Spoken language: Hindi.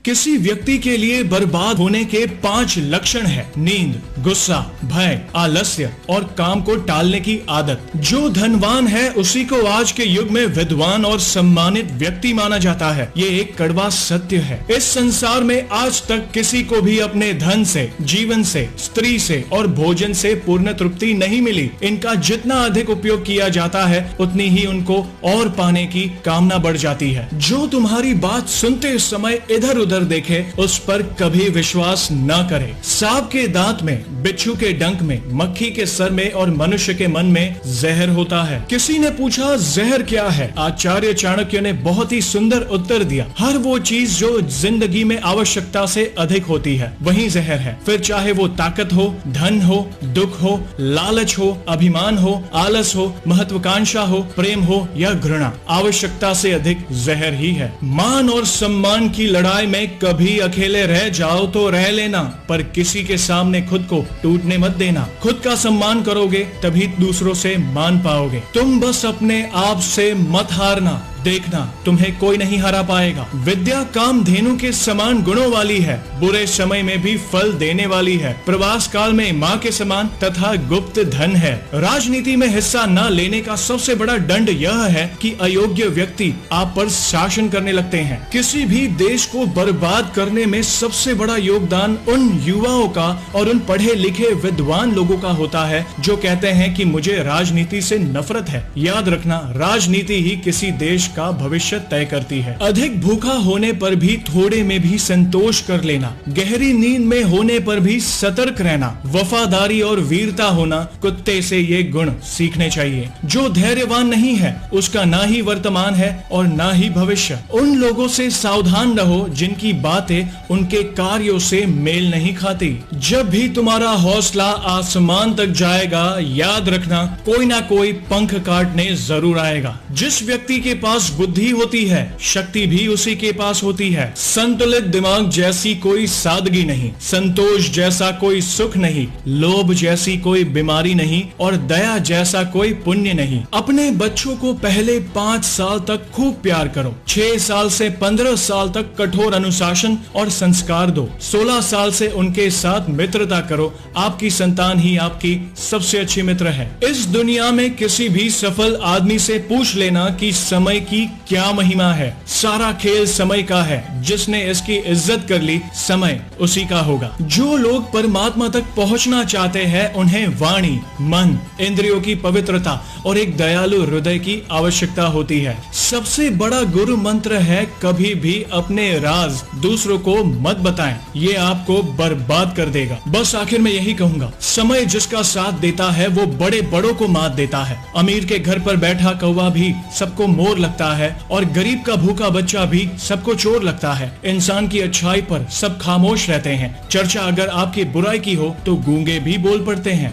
किसी व्यक्ति के लिए बर्बाद होने के 5 लक्षण है: नींद, गुस्सा, भय, आलस्य और काम को टालने की आदत। जो धनवान है उसी को आज के युग में विद्वान और सम्मानित व्यक्ति माना जाता है। ये एक कड़वा सत्य है। इस संसार में आज तक किसी को भी अपने धन से, जीवन से, स्त्री से और भोजन से पूर्ण तृप्ति नहीं मिली। इनका जितना अधिक उपयोग किया जाता है उतनी ही उनको और पाने की कामना बढ़ जाती है। जो तुम्हारी बात सुनते समय इधर उधर देखे उस पर कभी विश्वास न करे। सांप के दांत में, बिच्छू के डंक में, मक्खी के सर में और मनुष्य के मन में जहर होता है। किसी ने पूछा जहर क्या है? आचार्य चाणक्य ने बहुत ही सुंदर उत्तर दिया, हर वो चीज जो जिंदगी में आवश्यकता से अधिक होती है वही जहर है। फिर चाहे वो ताकत हो, धन हो, दुख हो, लालच हो, अभिमान हो, आलस हो, महत्वाकांक्षा हो, प्रेम हो या घृणा, आवश्यकता से अधिक जहर ही है। मान और सम्मान की लड़ाई में कभी अकेले रह जाओ तो रह लेना, पर किसी के सामने खुद को टूटने मत देना। खुद का सम्मान करोगे तभी दूसरों से मान पाओगे। तुम बस अपने आप से मत हारना, देखना तुम्हें कोई नहीं हरा पाएगा। विद्या कामधेनु के समान गुणों वाली है, बुरे समय में भी फल देने वाली है, प्रवास काल में माँ के समान तथा गुप्त धन है। राजनीति में हिस्सा न लेने का सबसे बड़ा दंड यह है कि अयोग्य व्यक्ति आप पर शासन करने लगते हैं। किसी भी देश को बर्बाद करने में सबसे बड़ा योगदान उन युवाओं का और उन पढ़े लिखे विद्वान लोगों का होता है जो कहते हैं कि मुझे राजनीति से नफरत है। याद रखना, राजनीति ही किसी देश का भविष्य तय करती है। अधिक भूखा होने पर भी थोड़े में भी संतोष कर लेना, गहरी नींद में होने पर भी सतर्क रहना, वफादारी और वीरता होना, कुत्ते से ये गुण सीखने चाहिए। जो धैर्यवान नहीं है उसका ना ही वर्तमान है और ना ही भविष्य। उन लोगों से सावधान रहो जिनकी बातें उनके कार्यों से मेल नहीं खाती। जब भी तुम्हारा हौसला आसमान तक जाएगा, याद रखना कोई ना कोई पंख काटने जरूर आएगा। जिस व्यक्ति के पास बुद्धि होती है, शक्ति भी उसी के पास होती है। संतुलित दिमाग जैसी कोई सादगी नहीं, संतोष जैसा कोई सुख नहीं, लोभ जैसी कोई बीमारी नहीं और दया जैसा कोई पुण्य नहीं। अपने बच्चों को पहले 5 साल तक खूब प्यार करो, 6 साल से 15 साल तक कठोर अनुशासन और संस्कार दो, 16 साल से उनके साथ मित्रता करो। आपकी संतान ही आपकी सबसे अच्छी मित्र है। इस दुनिया में किसी भी सफल आदमी से पूछ लेना कि समय की क्या महिमा है। सारा खेल समय का है, जिसने इसकी इज्जत कर ली समय उसी का होगा। जो लोग परमात्मा तक पहुंचना चाहते हैं उन्हें वाणी, मन, इंद्रियों की पवित्रता और एक दयालु हृदय की आवश्यकता होती है। सबसे बड़ा गुरु मंत्र है कभी भी अपने राज दूसरों को मत बताएं, ये आपको बर्बाद कर देगा। बस आखिर में यही कहूंगा, समय जिसका साथ देता है वो बड़े बड़ों को मात देता है। अमीर के घर पर बैठा कौवा भी सबको मोर लगता है और गरीब का भूखा बच्चा भी सबको चोर लगता है। इंसान की अच्छाई पर सब खामोश रहते हैं। चर्चा अगर आपकी बुराई की हो तो गूंगे भी बोल पड़ते हैं।